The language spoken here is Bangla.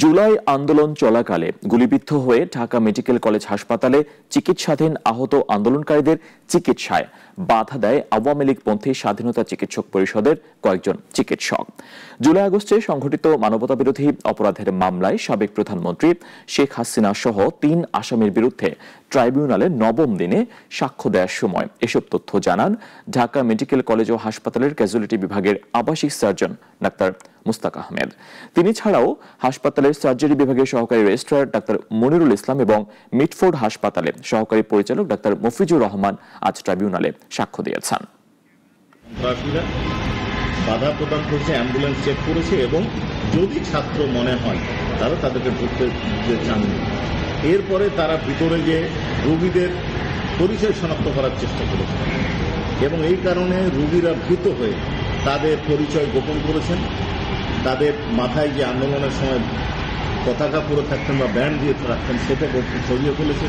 জুলাই আন্দোলন চলাকালে গুলিবিদ্ধ হয়ে ঢাকা মেডিকেল কলেজ হাসপাতালে চিকিৎসাধীন আহত আন্দোলনকারীদের চিকিৎসায় বাধা দেয় আওয়ামী লীগপন্থী স্বাধীনতা চিকিৎসক পরিষদের কয়েকজন চিকিৎসক। জুলাই আগস্টে সংঘটিত মানবতাবিরোধী অপরাধের মামলায় সাবেক প্রধানমন্ত্রী শেখ হাসিনা সহ ৩ আসামির বিরুদ্ধে ট্রাইব্যুনালে নবম দিনে সাক্ষ্য দেওয়ার সময় এসব তথ্য জানান ঢাকা মেডিকেল কলেজ ও হাসপাতালের ক্যাজুয়ালিটি বিভাগের আবাসিক সার্জন ডাক্তার মুস্তাক আহমেদ। তিনি ছাড়াও হাসপাতালের সার্জারি বিভাগের সহকারী রেজিস্ট্রার ডাক্তার মনিরুল ইসলাম এবং মিটফোর্ড হাসপাতালে সহকারী পরিচালক ডাক্তার মফিজুর রহমান আজ ট্রাইব্যুনালে সাক্ষ্য দিয়েছেন। বাধা প্রদান করেছে, অ্যাম্বুলেন্স চেক করেছে এবং যদি ছাত্র মনে হয় তারা তাদেরকে ঢুকতে চাননি। এরপরে তারা ভিতরে গিয়ে রোগীদের পরিচয় শনাক্ত করার চেষ্টা করেছে এবং এই কারণে রোগীরা ভীত হয়ে তাদের পরিচয় গোপন করেছেন। তাদের মাথায় যে আন্দোলনের সময় পতাকা পরে থাকতেন বা ব্যান্ড দিয়ে রাখতেন সেটা সরিয়ে ফেলেছে।